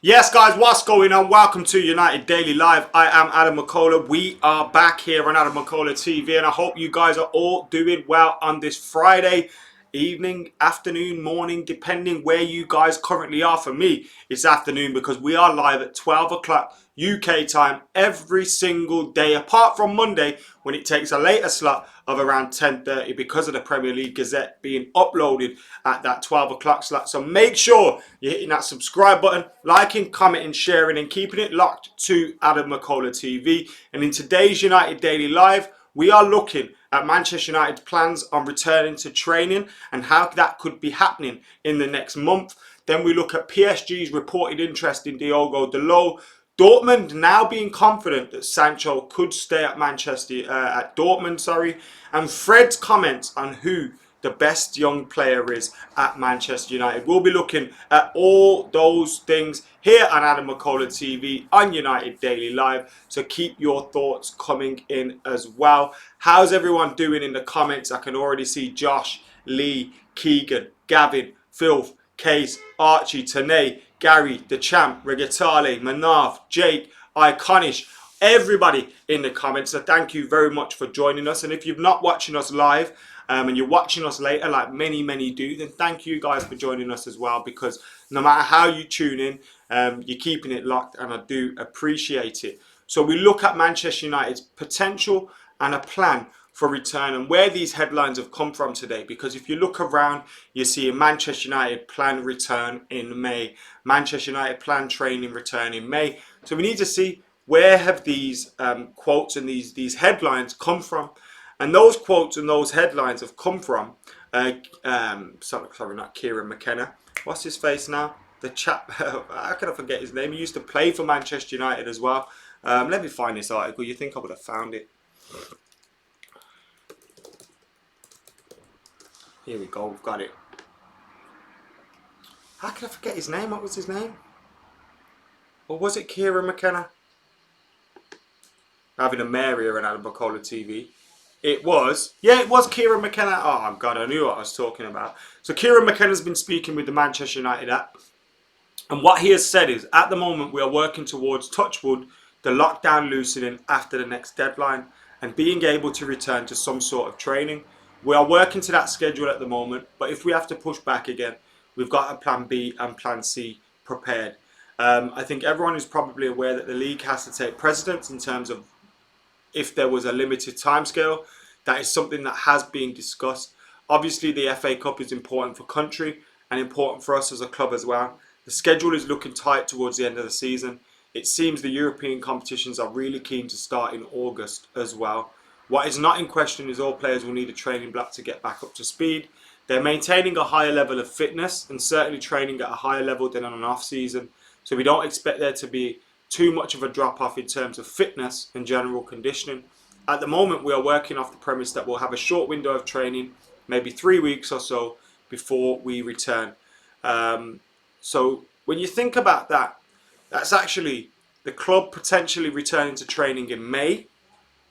Yes, guys, what's going on? Welcome to United Daily Live. I am AdamMcKola. We are back here on AdamMcKola TV, and I hope you guys are all doing well on this Friday evening, afternoon, morning, depending where you guys currently are. For me, it's afternoon because we are live at 12 o'clock UK time every single day, apart from Monday when it takes a later slot of around 10:30 because of the Premier League Gazette being uploaded at that 12 o'clock slot. So make sure you're hitting that subscribe button, liking, commenting, sharing, and keeping it locked to AdamMcKola TV. And in today's United Daily Live, we are looking at Manchester United's plans on returning to training and how that could be happening in the next month. Then we look at PSG's reported interest in Diogo Dalot. Dortmund now being confident that Sancho could stay at Dortmund, and Fred's comments on who the best young player is at Manchester United. We'll be looking at all those things here on AdamMcKola TV on United Daily Live. So keep your thoughts coming in as well. How's everyone doing in the comments? I can already see Josh, Lee, Keegan, Gavin, Filth, Case, Archie, Tanay, Gary, The Champ, Regatale, Manav, Jake, Iconish, everybody in the comments. So thank you very much for joining us. And if you're not watching us live and you're watching us later, like many do, then thank you guys for joining us as well, because no matter how you tune in, you're keeping it locked, and I do appreciate it. So we look at Manchester United's potential and a plan for return and where these headlines have come from today, because if you look around, you see a Manchester United plan return in May, Manchester United plan training return in May. So we need to see where have these quotes and these headlines come from. And those quotes and those headlines have come from sorry, not Kieran McKenna, what's his face now, the chap, how can I forget his name? He used to play for Manchester United as well. Let me find this article. You think I would have found it? Here we go, we've got it. How can I forget his name? What was his name? Or was it Kieran McKenna? Having a mare here on AdamMcKola TV. It was Kieran McKenna. Oh God, I knew what I was talking about. So Kieran McKenna's been speaking with the Manchester United app. And what he has said is, at the moment we are working towards, touch wood, the lockdown loosening after the next deadline and being able to return to some sort of training. We are working to that schedule at the moment, but if we have to push back again, we've got a plan B and plan C prepared. I think everyone is probably aware that the league has to take precedence in terms of if there was a limited timescale. That is something that has been discussed. Obviously, the FA Cup is important for country and important for us as a club as well. The schedule is looking tight towards the end of the season. It seems the European competitions are really keen to start in August as well. What is not in question is all players will need a training block to get back up to speed. They're maintaining a higher level of fitness and certainly training at a higher level than on an off season. So we don't expect there to be too much of a drop off in terms of fitness and general conditioning. At the moment, we are working off the premise that we'll have a short window of training, maybe 3 weeks or so before we return. So when you think about that, that's actually the club potentially returning to training in May,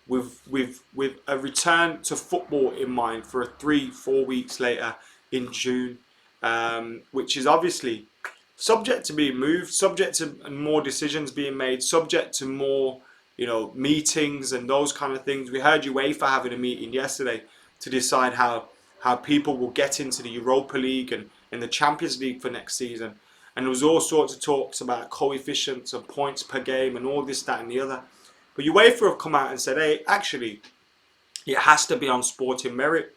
with a return to football in mind for 3-4 weeks later in June, which is obviously subject to being moved, subject to more decisions being made, subject to more meetings and those kind of things. We heard UEFA having a meeting yesterday to decide how people will get into the Europa League and in the Champions League for next season, and there was all sorts of talks about coefficients and points per game and all this, that and the other. But UEFA have come out and said, hey, actually, it has to be on sporting merit.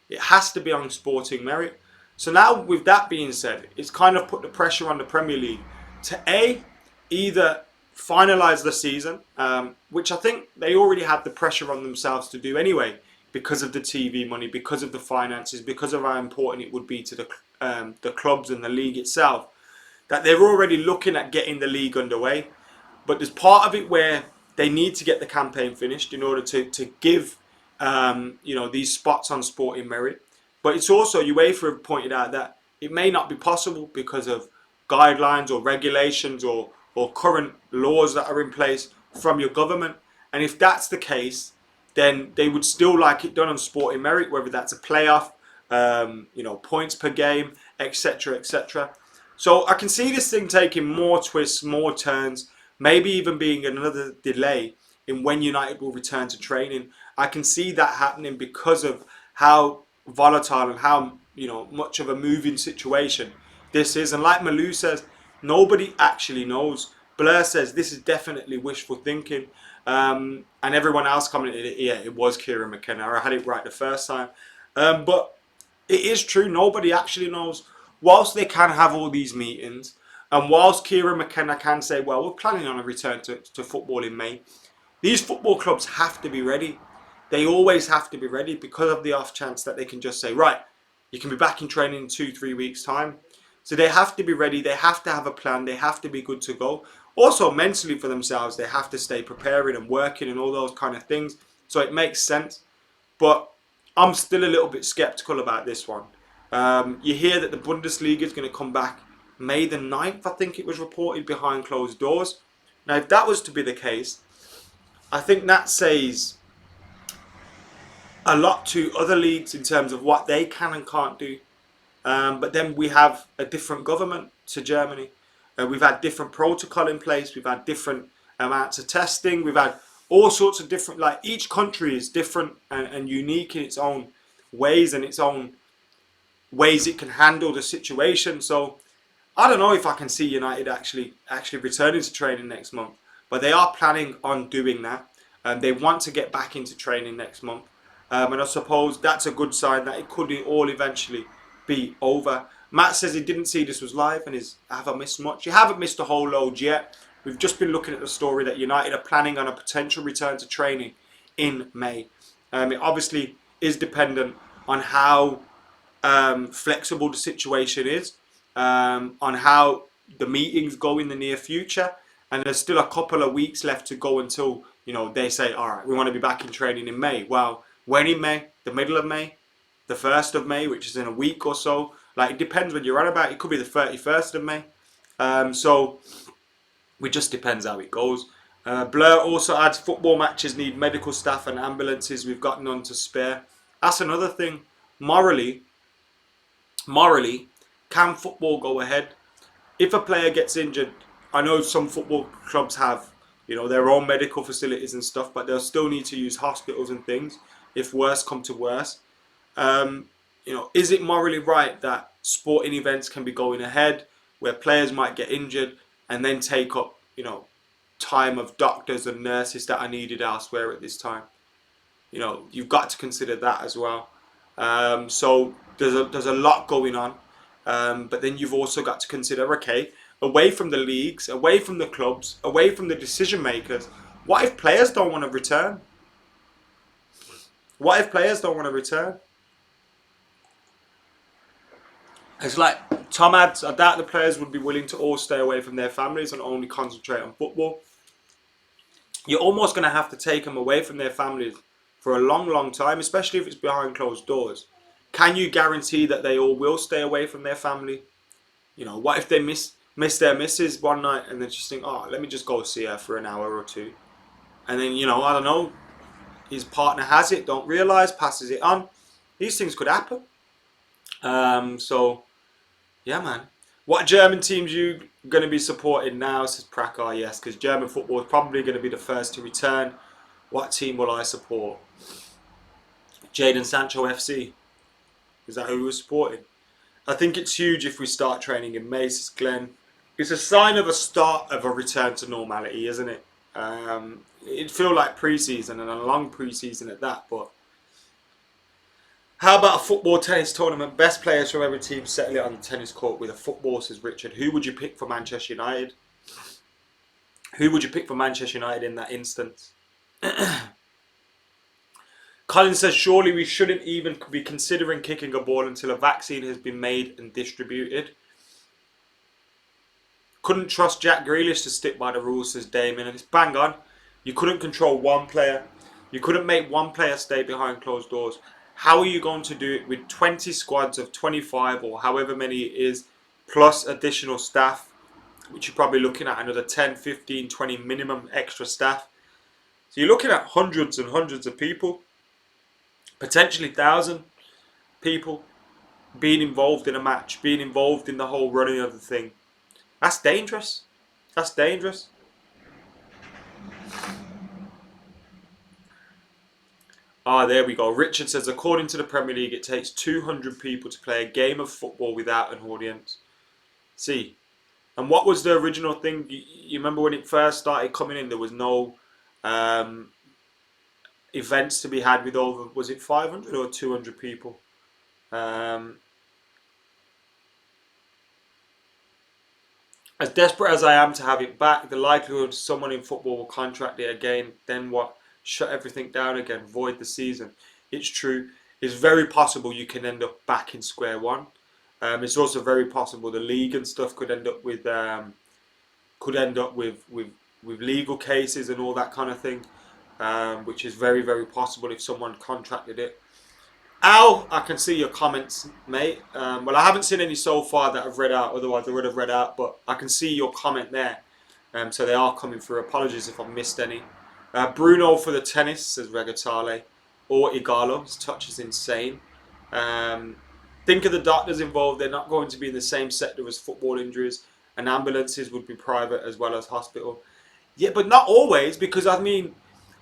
It has to be on sporting merit. So now, with that being said, it's kind of put the pressure on the Premier League to either finalise the season, which I think they already had the pressure on themselves to do anyway, because of the TV money, because of the finances, because of how important it would be to the clubs and the league itself, that they're already looking at getting the league underway. But there's part of it where they need to get the campaign finished in order to give these spots on sporting merit. But it's also, UEFA have pointed out that it may not be possible because of guidelines or regulations or current laws that are in place from your government. And if that's the case, then they would still like it done on sporting merit, whether that's a playoff, points per game, etc., etc. So I can see this thing taking more twists, more turns, maybe even being another delay in when United will return to training. I can see that happening because of how volatile and how much of a moving situation this is. And like Malou says, nobody actually knows. Blair says this is definitely wishful thinking. And everyone else commented, yeah, it was Kieran McKenna. I had it right the first time. But it is true, nobody actually knows. Whilst they can have all these meetings, and whilst Kieran McKenna can say, well, we're planning on a return to football in May, these football clubs have to be ready. They always have to be ready because of the off chance that they can just say, right, you can be back in training in 2-3 weeks' time. So they have to be ready. They have to have a plan. They have to be good to go. Also, mentally for themselves, they have to stay preparing and working and all those kind of things. So it makes sense. But I'm still a little bit skeptical about this one. You hear that the Bundesliga is going to come back May the 9th, I think it was reported, behind closed doors. Now, if that was to be the case, I think that says a lot to other leagues in terms of what they can and can't do. But then we have a different government to Germany. We've had different protocol in place. We've had different amounts of testing. We've had all sorts of different, like each country is different and unique in its own ways and its own ways it can handle the situation. So I don't know if I can see United actually returning to training next month, but they are planning on doing that. They want to get back into training next month, and I suppose that's a good sign that it could all eventually be over. Matt says he didn't see this was live, and have I missed much? You haven't missed a whole load yet. We've just been looking at the story that United are planning on a potential return to training in May. It obviously is dependent on how flexible the situation is, on how the meetings go in the near future, and there's still a couple of weeks left to go until they say, all right, we want to be back in training in May. Well, when in May? The middle of May, the 1st of May, which is in a week or so. Like, it depends when you're on about. It could be the 31st of May. So it just depends how it goes. Blur also adds football matches need medical staff and ambulances. We've got none to spare. That's another thing. Morally, can football go ahead? If a player gets injured, I know some football clubs have, their own medical facilities and stuff, but they'll still need to use hospitals and things if worse come to worse. Is it morally right that sporting events can be going ahead where players might get injured and then take up, time of doctors and nurses that are needed elsewhere at this time? You've got to consider that as well. So there's a lot going on, but then you've also got to consider, okay, away from the leagues, away from the clubs, away from the decision makers, what if players don't want to return? What if players don't want to return? It's like Tom adds, I doubt the players would be willing to all stay away from their families and only concentrate on football. You're almost going to have to take them away from their families for a long, long time, especially if it's behind closed doors. Can you guarantee that they all will stay away from their family? What if they miss their missus one night and they just think, oh, let me just go see her for an hour or two. And then, I don't know, his partner has it, don't realise, passes it on. These things could happen. So, yeah, man. What German teams you going to be supporting now, says Prakar? Yes, because German football is probably going to be the first to return. What team will I support? Jadon Sancho FC. Is that who we're supporting? I think it's huge if we start training in May, says Glenn. It's a sign of a start of a return to normality, isn't it? It'd feel like pre-season and a long pre-season at that, but how about a football tennis tournament? Best players from every team settle it on the tennis court with a football, says Richard. Who would you pick for Manchester United? Who would you pick for Manchester United in that instance? Colin says, surely we shouldn't even be considering kicking a ball until a vaccine has been made and distributed. Couldn't trust Jack Grealish to stick by the rules, says Damien. And it's bang on. You couldn't control one player. You couldn't make one player stay behind closed doors. How are you going to do it with 20 squads of 25 or however many it is, plus additional staff, which you're probably looking at another 10, 15, 20 minimum extra staff. So you're looking at hundreds and hundreds of people, potentially 1,000 people. being involved in a match, being involved in the whole running of the thing. That's dangerous. That's dangerous. Ah, there we go. Richard says, according to the Premier League, it takes 200 people to play a game of football without an audience. See, and what was the original thing? You remember when it first started coming in, there was no um, events to be had with over, was it 500 or 200 people? Um, as desperate as I am to have it back, the likelihood someone in football will contract it again, then what? Shut everything down again, void the season. It's true. It's very possible you can end up back in square one. It's also very possible the league and stuff could end up with with legal cases and all that kind of thing, which is very very possible if someone contracted it. Al, I can see your comments, mate. Well, I haven't seen any so far that I've read out. Otherwise, I would have read out. But I can see your comment there. So they are coming through. Apologies if I missed any. Bruno for the tennis, says Regatale. Or Igalo. His touch is insane. Think of the doctors involved. They're not going to be in the same sector as football injuries. And ambulances would be private as well as hospital. Yeah, but not always. Because, I mean,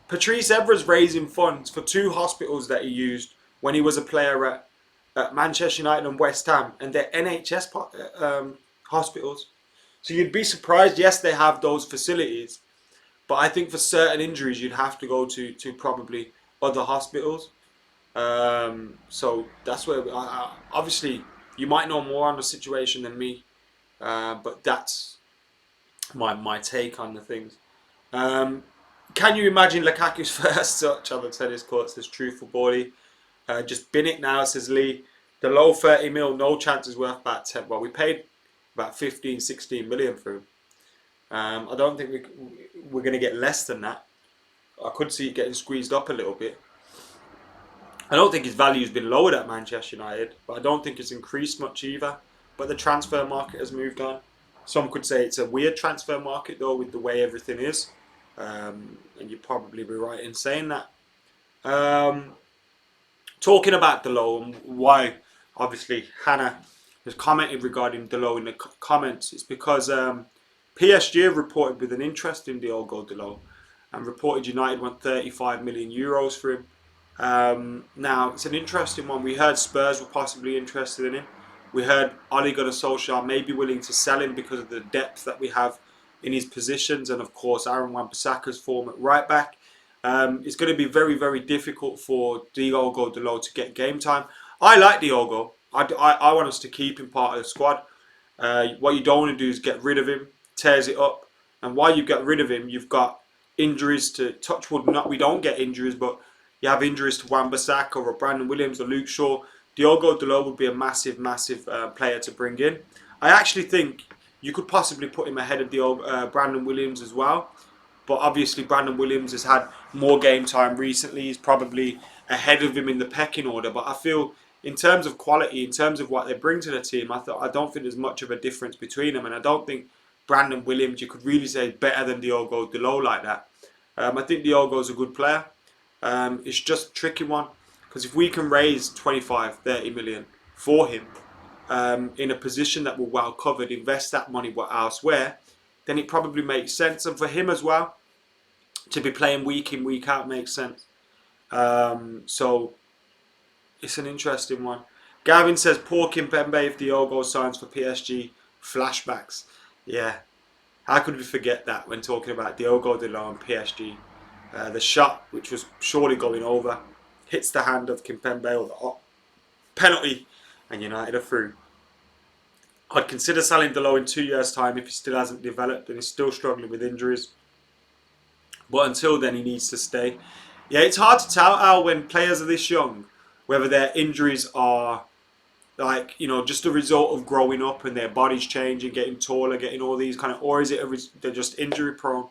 Patrice Evra's raising funds for 2 hospitals that he used when he was a player at Manchester United and West Ham, and they're NHS hospitals. So you'd be surprised. Yes, they have those facilities, but I think for certain injuries you'd have to go to probably other hospitals. So that's where obviously you might know more on the situation than me, but that's my take on the things. Can you imagine Lukaku's first touch on the tennis court? Says Truthful Body. Just bin it now, says Lee. The low 30 mil, no chance is worth about 10. Well, we paid about 15, 16 million for him. I don't think we're going to get less than that. I could see it getting squeezed up a little bit. I don't think his value's been lowered at Manchester United, but I don't think it's increased much either. But the transfer market has moved on. Some could say it's a weird transfer market though, with the way everything is. And you'd probably be right in saying that. Talking about Delo and why, obviously, Hannah has commented regarding Delo in the comments. It's because PSG have reported with an interest in Diogo Delo and reported United want 35 million euros for him. Now, it's an interesting one. We heard Spurs were possibly interested in him. We heard Ole Gunnar Solskjaer may be willing to sell him because of the depth that we have in his positions, and of course Aaron Wan-Bissaka's form at right back. It's going to be very, very difficult for Diogo Dalot to get game time. I like Diogo. I want us to keep him part of the squad. What you don't want to do is get rid of him, tears it up. And while you get rid of him, you've got injuries to touchwood. Not we don't get injuries, but you have injuries to Wan-Bissaka or Brandon Williams or Luke Shaw. Diogo Dalot would be a massive, massive player to bring in. I actually think you could possibly put him ahead of Brandon Williams as well. But obviously Brandon Williams has had more game time recently. He's probably ahead of him in the pecking order. But I feel in terms of quality, in terms of what they bring to the team, I don't think there's much of a difference between them. And I don't think Brandon Williams, you could really say, is better than Diogo Dalot like that. I think Diogo's a good player. It's just a tricky one. Because if we can raise 25, 30 million for him in a position that we're well covered, invest that money elsewhere, then it probably makes sense. And for him as well, to be playing week in, week out makes sense. So it's an interesting one. Gavin says, poor Kimpembe if Diogo signs for PSG. Flashbacks. Yeah. How could we forget that when talking about Diogo Dalot and PSG? The shot, which was surely going over, hits the hand of Kimpembe or the penalty, and United are through. I'd consider selling Dalot in 2 years' time if he still hasn't developed and is still struggling with injuries. But until then, he needs to stay. Yeah, it's hard to tell, Al, when players are this young, whether their injuries are like, just a result of growing up and their bodies changing, getting taller, getting all these kind of, or is it they're just injury prone?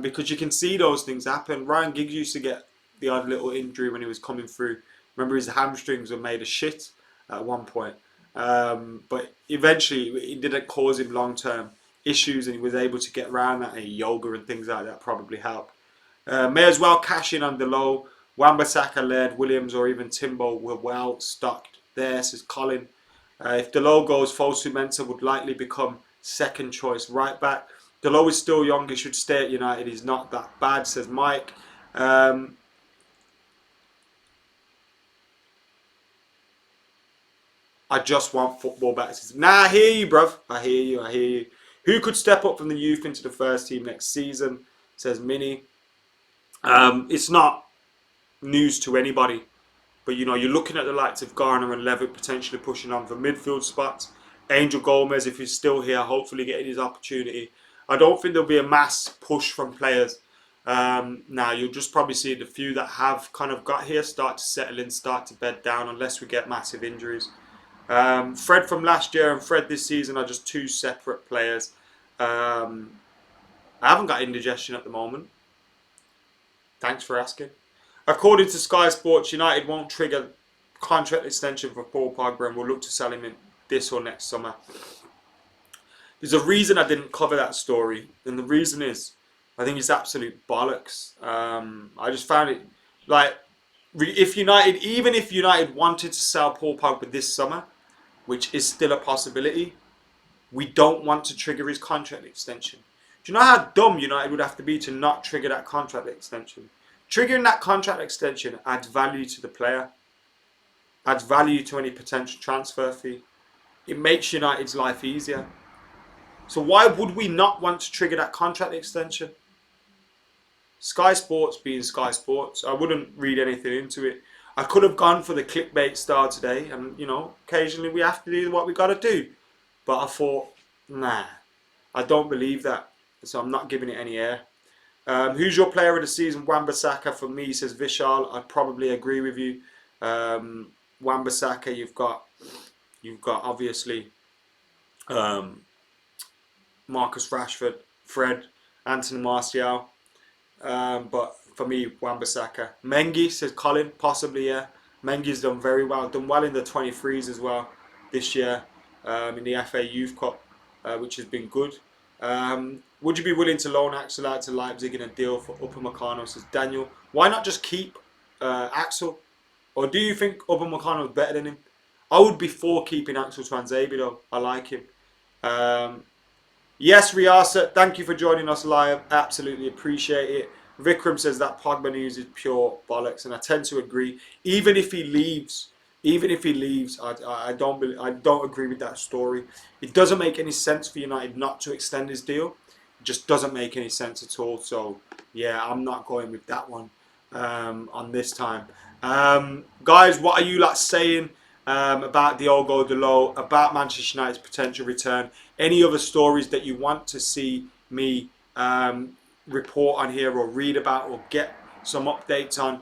Because you can see those things happen. Ryan Giggs used to get the odd little injury when he was coming through. Remember, his hamstrings were made of shit at one point. But eventually it didn't cause him long-term issues and he was able to get around that, and yoga and things like that probably helped. May as well cash in on the low. Wan-Bissaka, Laird, Williams or even Timbo were well stocked there, says Colin. If Delo goes, Fosu Mensah would likely become second choice right back. Delo is still young, he should stay at United, he's not that bad, says Mike. I just want football back. Nah, I hear you, bruv. I hear you. Who could step up from the youth into the first team next season, says Minnie. It's not news to anybody. But, you know, you're looking at the likes of Garner and Levitt potentially pushing on for midfield spots. Angel Gomez, if he's still here, hopefully getting his opportunity. I don't think there'll be a mass push from players. Now, you'll just probably see the few that have kind of got here start to settle in, start to bed down, unless we get massive injuries. Fred from last year and Fred this season are just two separate players. I haven't got indigestion at the moment. Thanks for asking. According to Sky Sports, United won't trigger contract extension for Paul Pogba and will look to sell him in this or next summer. There's a reason I didn't cover that story, and the reason is I think it's absolute bollocks. I just found it like even if United wanted to sell Paul Pogba this summer, which is still a possibility, we don't want to trigger his contract extension. Do you know how dumb United would have to be to not trigger that contract extension? Triggering that contract extension adds value to the player, adds value to any potential transfer fee. It makes United's life easier. So why would we not want to trigger that contract extension? Sky Sports being Sky Sports, I wouldn't read anything into it. I could have gone for the clickbait style today, and you know, occasionally we have to do what we got to do. But I thought, nah, I don't believe that, so I'm not giving it any air. Who's your player of the season? Wan-Bissaka for me, says Vishal. I'd probably agree with you. Wan-Bissaka, you've got obviously Marcus Rashford, Fred, Anthony Martial. But for me, Wan-Bissaka. Mengi, says Colin, possibly, yeah. Mengi's done very well. Done well in the 23s as well this year in the FA Youth Cup, which has been good. Would you be willing to loan Axel out to Leipzig in a deal for Upamecano, says Daniel. Why not just keep Axel? Or do you think Upamecano is better than him? I would be for keeping Axel Tuanzebe though. I like him. Yes, Riasa, thank you for joining us live. Absolutely appreciate it. Vikram says that Pogba news is pure bollocks, and I tend to agree. Even if he leaves, I don't agree with that story. It doesn't make any sense for United not to extend his deal. It just doesn't make any sense at all. So yeah, I'm not going with that one on this time. Guys, what are you saying about Diogo Dalot, about Manchester United's potential return? Any other stories that you want to see me report on here or read about or get some updates on?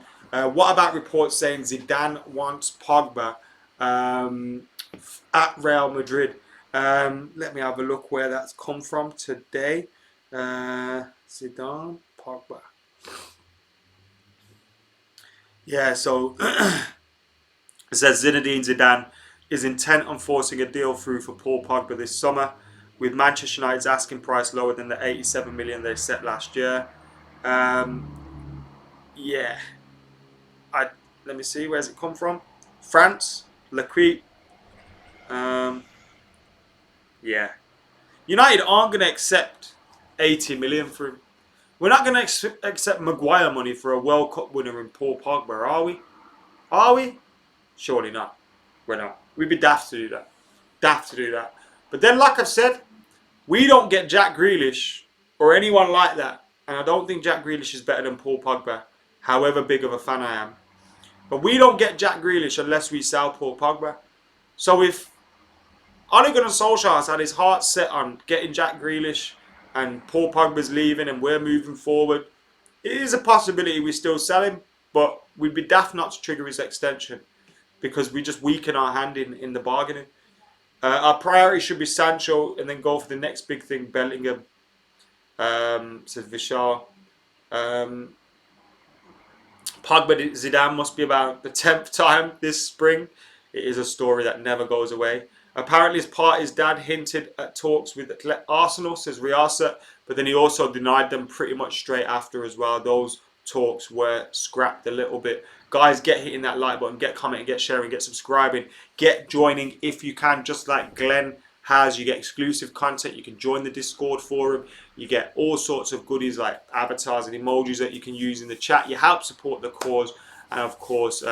What about reports saying Zidane wants Pogba at Real Madrid? Let me have a look where that's come from today. Zidane, Pogba. Yeah, so it says Zinedine Zidane is intent on forcing a deal through for Paul Pogba this summer, with Manchester United's asking price lower than the 87 million they set last year. Yeah. Let me see, where's it come from? France, Lequit. Yeah. United aren't going to accept 80 million for him. We're not going to accept Maguire money for a World Cup winner in Paul Pogba, are we? Are we? Surely not. We're not. We'd be daft to do that. Daft to do that. But then, like I've said, we don't get Jack Grealish or anyone like that. And I don't think Jack Grealish is better than Paul Pogba, however big of a fan I am. But we don't get Jack Grealish unless we sell Paul Pogba. So if Ole Gunnar Solskjaer has had his heart set on getting Jack Grealish and Paul Pogba's leaving and we're moving forward, it is a possibility we still sell him, but we'd be daft not to trigger his extension because we just weaken our hand in the bargaining. Our priority should be Sancho and then go for the next big thing, Bellingham, says Vishal. Pogba Zidane must be about the 10th time this spring. It is a story that never goes away. Apparently his dad hinted at talks with Arsenal, says Riasa, but then he also denied them pretty much straight after as well. Those talks were scrapped a little bit Guys, get hitting that like button, get commenting, get sharing, get subscribing, get joining if you can, just like Glenn has. You get exclusive content, you can join the Discord forum, you get all sorts of goodies like avatars and emojis that you can use in the chat. You help support the cause, and of course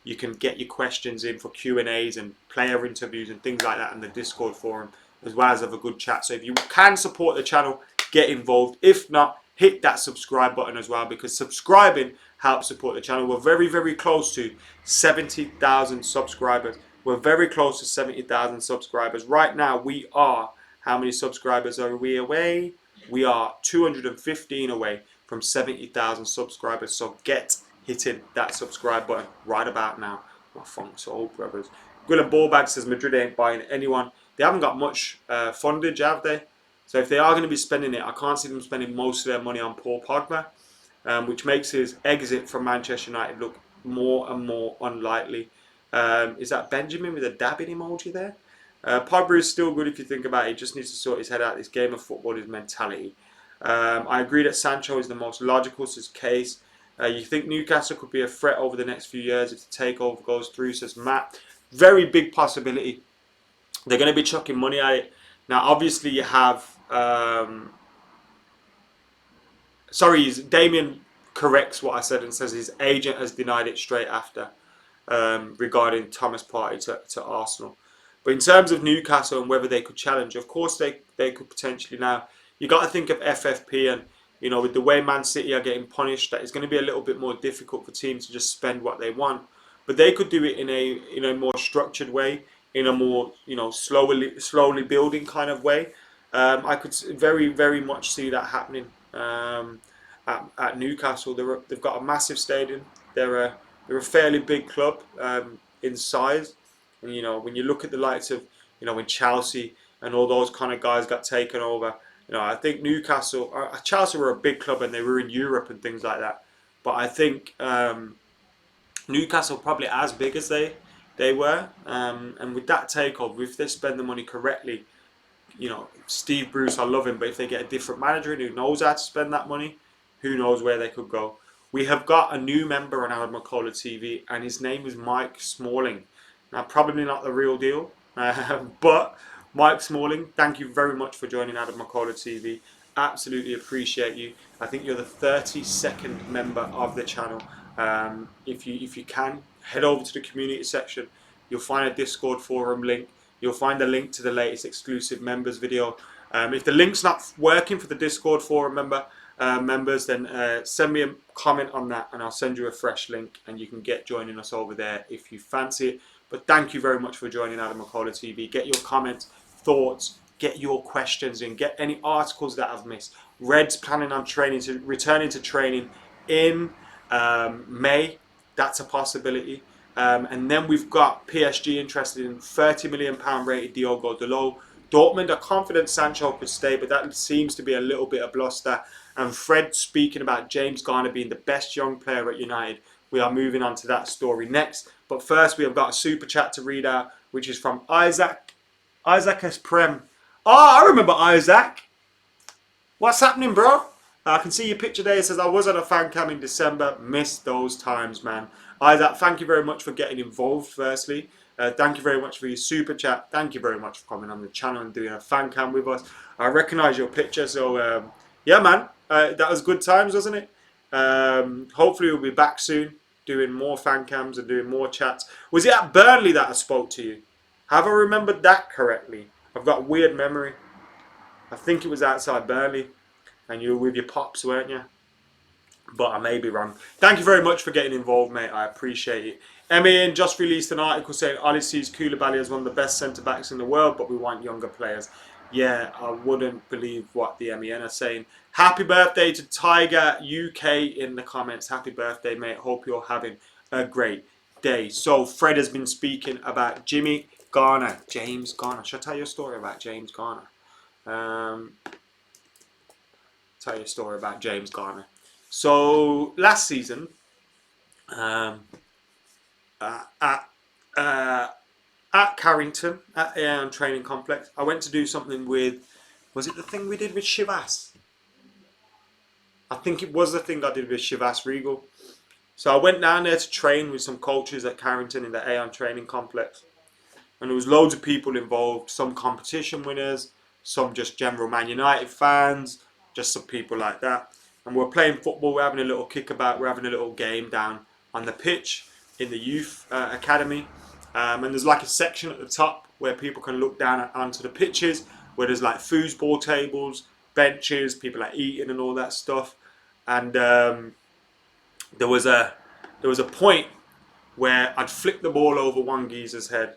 you can get your questions in for Q&As and player interviews and things like that in the Discord forum, as well as have a good chat. So if you can support the channel, get involved. If not, hit that subscribe button as well, because subscribing helps support the channel. We're very, very close to 70,000 subscribers. We're very close to 70,000 subscribers. Right now, we are, how many subscribers are we away? We are 215 away from 70,000 subscribers. So get hitting that subscribe button right about now. My funk's old brothers. Gwilla Ballbag says Madrid ain't buying anyone. They haven't got much fundage, have they? So if they are going to be spending it, I can't see them spending most of their money on Paul Pogba, which makes his exit from Manchester United look more and more unlikely. Is that Benjamin with a dabbing emoji there? Pogba is still good if you think about it. He just needs to sort his head out. This game of football is mentality. I agree that Sancho is the most logical case. You think Newcastle could be a threat over the next few years if the takeover goes through, says Matt. Very big possibility. They're going to be chucking money at it. Now, obviously, you have... Damien corrects what I said and says his agent has denied it straight after regarding Thomas Partey to Arsenal. But in terms of Newcastle and whether they could challenge, of course they could potentially now. You got to think of FFP, and you know, with the way Man City are getting punished, that it's going to be a little bit more difficult for teams to just spend what they want. But they could do it in a more structured way, in a more, you know, slowly building kind of way. I could very, very much see that happening at Newcastle. They've got a massive stadium. They're a fairly big club in size. And, you know, when you look at the likes of, you know, when Chelsea and all those kind of guys got taken over, you know, I think Chelsea were a big club and they were in Europe and things like that. But I think Newcastle probably as big as they were. And with that takeover, if they spend the money correctly, you know, Steve Bruce, I love him, but if they get a different manager who knows how to spend that money, who knows where they could go. We have got a new member on AdamMcKola TV, and his name is Mike Smalling. Now, probably not the real deal, but Mike Smalling, thank you very much for joining AdamMcKola TV. Absolutely appreciate you. I think you're the 32nd member of the channel. If you can, head over to the community section. You'll find a Discord forum link. You'll find a link to the latest exclusive members video. If the link's not working for the Discord forum members, then send me a comment on that and I'll send you a fresh link and you can get joining us over there if you fancy it. But thank you very much for joining AdamMcKola TV. Get your comments, thoughts, get your questions in, get any articles that I've missed. Red's planning on returning to training in May. That's a possibility. And then we've got PSG interested in £30 million rated Diogo Dalot. Dortmund are confident Sancho could stay, but that seems to be a little bit of bluster. And Fred speaking about James Garner being the best young player at United. We are moving on to that story next. But first, we have got a super chat to read out, which is from Isaac. Isaac S. Prem. Oh, I remember Isaac. What's happening, bro? I can see your picture there. It says, I was at a fan cam in December. Missed those times, man. Isaac, thank you very much for getting involved, firstly. Thank you very much for your super chat. Thank you very much for coming on the channel and doing a fan cam with us. I recognise your picture, so yeah, man. That was good times, wasn't it? Hopefully we'll be back soon, doing more fan cams and doing more chats. Was it at Burnley that I spoke to you? Have I remembered that correctly? I've got a weird memory. I think it was outside Burnley, and you were with your pops, weren't you? But I may be wrong. Thank you very much for getting involved, mate. I appreciate it. MEN just released an article saying Oli sees Koulibaly as one of the best centre-backs in the world, but we want younger players. Yeah, I wouldn't believe what the MEN are saying. Happy birthday to Tiger UK in the comments. Happy birthday, mate. Hope you're having a great day. So, Fred has been speaking about Jimmy Garner. James Garner. Should I tell you a story about James Garner? Tell you a story about James Garner. So, last season, at Carrington, at the training complex, I went to do something with, was it the thing we did with Shivas? I think it was the thing I did with Shivas Regal. So I went down there to train with some coaches at Carrington in the Aon training complex. And there was loads of people involved, some competition winners, some just general Man United fans, just some people like that. And we're playing football, we're having a little kickabout, we're having a little game down on the pitch in the youth academy. And there's like a section at the top where people can look down onto the pitches, where there's like foosball tables, benches, people are eating and all that stuff. And there was a point where I'd flicked the ball over one geezer's head,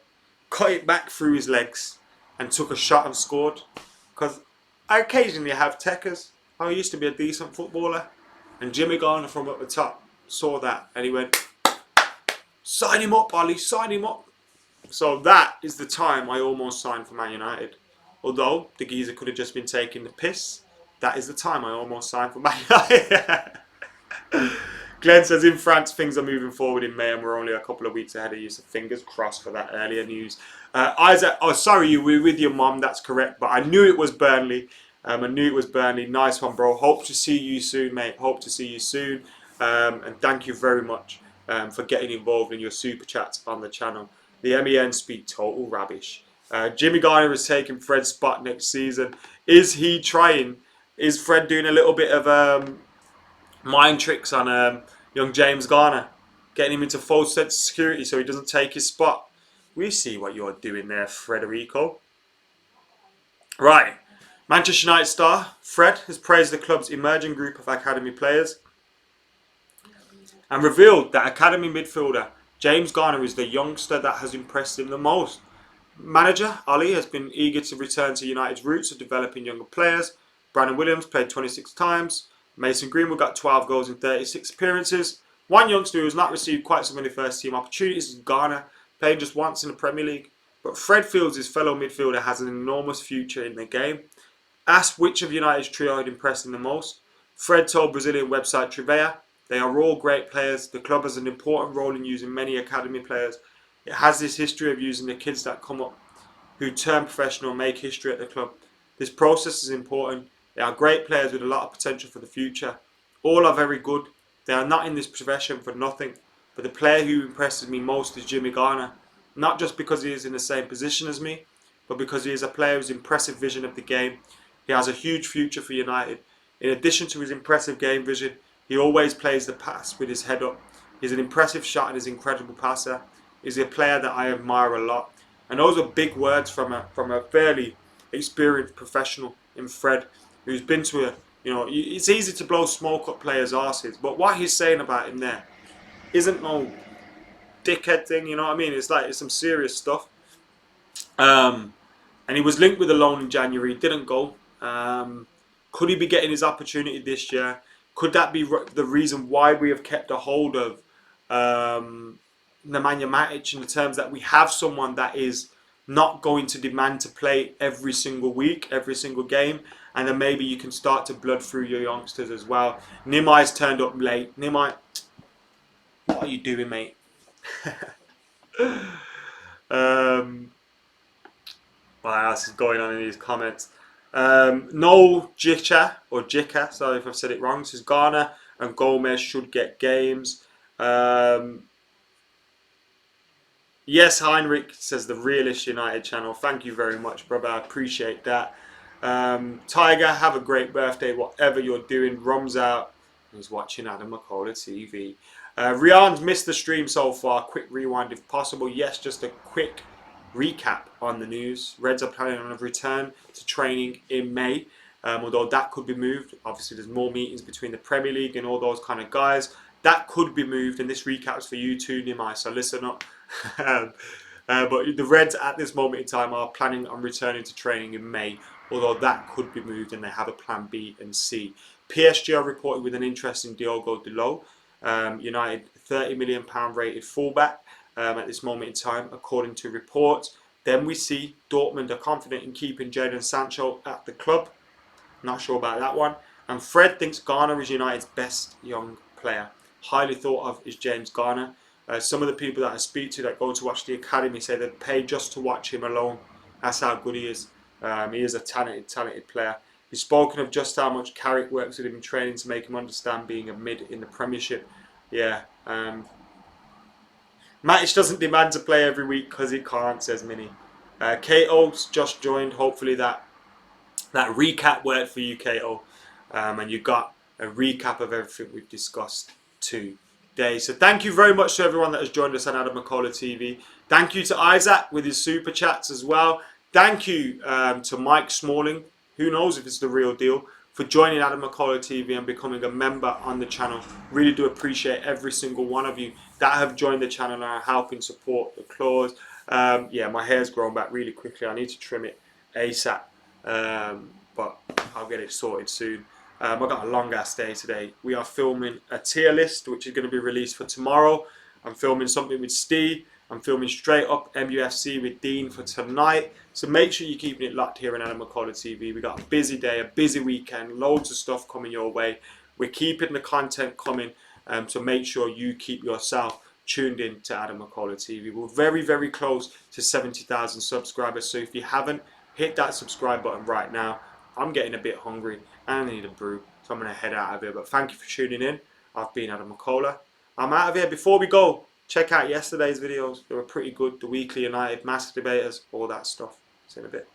cut it back through his legs, and took a shot and scored. Because I occasionally have techers. I used to be a decent footballer. And Jimmy Garner from up the top saw that and he went, "Sign him up, Ollie, sign him up." So that is the time I almost signed for Man United. Although the geezer could have just been taking the piss, that is the time I almost signed for Man United. Glenn says, in France, things are moving forward in May and we're only a couple of weeks ahead of you, so fingers crossed for that earlier news. Isaac, oh sorry, you were with your mum, that's correct, but I knew it was Burnley. I knew it was Burnley. Nice one, bro. Hope to see you soon, mate. Hope to see you soon. And thank you very much for getting involved in your super chats on the channel. The MEN speak total rubbish. Jimmy Garner is taking Fred's spot next season. Is he trying? Is Fred doing a little bit of mind tricks on young James Garner, getting him into false sense of security so he doesn't take his spot? We see what you're doing there, Federico. Right, Manchester United star Fred has praised the club's emerging group of academy players and revealed that academy midfielder James Garner is the youngster that has impressed him the most. Manager Ollie has been eager to return to United's roots of developing younger players. Brandon Williams played 26 times. Mason Greenwood got 12 goals in 36 appearances. One youngster who has not received quite so many first team opportunities is Garner, playing just once in the Premier League. But Fred feels his fellow midfielder has an enormous future in the game. Asked which of United's trio had impressed him the most, Fred told Brazilian website Trivea, "They are all great players. The club has an important role in using many academy players. It has this history of using the kids that come up, who turn professional and make history at the club. This process is important. They are great players with a lot of potential for the future. All are very good. They are not in this profession for nothing. But the player who impresses me most is Jimmy Garner. Not just because he is in the same position as me, but because he is a player with impressive vision of the game. He has a huge future for United. In addition to his impressive game vision, he always plays the pass with his head up. He's an impressive shot and is an incredible passer. He's a player that I admire a lot." And those are big words from a fairly experienced professional in Fred, who's been to a, it's easy to blow smoke up players' arses, but what he's saying about him there isn't no dickhead thing, you know what I mean? It's some serious stuff. And he was linked with a loan in January, didn't go. Could he be getting his opportunity this year? Could that be the reason why we have kept a hold of Nemanja Matic, in the terms that we have someone that is not going to demand to play every single week, every single game, and then maybe you can start to blood through your youngsters as well. Nimai's turned up late. Nimai, what are you doing, mate? What else is going on in these comments? No Jika, sorry if I've said it wrong, says Garner and Gomez should get games. Yes, Heinrich says the Realist United channel. Thank you very much, brother. I appreciate that. Tiger, have a great birthday, whatever you're doing. Rum's out. He's watching AdamMcKola TV. Rian's missed the stream so far. Quick rewind if possible. Yes, just a quick recap on the news. Reds are planning on a return to training in May. Although that could be moved. Obviously, there's more meetings between the Premier League and all those kind of guys. That could be moved, and this recap's for you too, Nimai, so listen up. But the Reds at this moment in time are planning on returning to training in May, although that could be moved and they have a plan B and C. PSG are reported with an interest in Diogo Dalot, United £30 million rated fullback at this moment in time, according to reports. Then we see Dortmund are confident in keeping Jadon Sancho at the club. Not sure about that one. And Fred thinks Garner is United's best young player. Highly thought of is James Garner. Some of the people that I speak to that go to watch the academy say they'd pay just to watch him alone. That's how good he is. He is a talented player. He's spoken of just how much Carrick works with him in training to make him understand being a mid in the Premiership. Yeah, Matic doesn't demand to play every week because he can't, says Minnie. Kato's just joined. Hopefully that recap worked for you, Kato. And you got a recap of everything we've discussed today. So thank you very much to everyone that has joined us on AdamMcKola TV. Thank you to Isaac with his super chats as well. Thank you to Mike Smalling, who knows if it's the real deal, for joining AdamMcKola TV and becoming a member on the channel. Really do appreciate every single one of you that have joined the channel and are helping support the claws. Yeah, my hair's grown back really quickly. I need to trim it ASAP. But I'll get it sorted soon. I've got a long ass day today. We are filming a tier list which is going to be released for tomorrow. I'm filming something with Steve. I'm filming straight up MUFC with Dean for tonight. So make sure you're keeping it locked here on AdamMcKola TV. We got a busy day, a busy weekend, loads of stuff coming your way. We're keeping the content coming, so make sure you keep yourself tuned in to AdamMcKola TV. We're very, very close to 70,000 subscribers. So if you haven't, hit that subscribe button right now. I'm getting a bit hungry and I need a brew, so I'm going to head out of here. But thank you for tuning in. I've been AdamMcKola. I'm out of here. Before we go, check out yesterday's videos. They were pretty good. The Weekly United, Master Debaters, all that stuff. See you in a bit.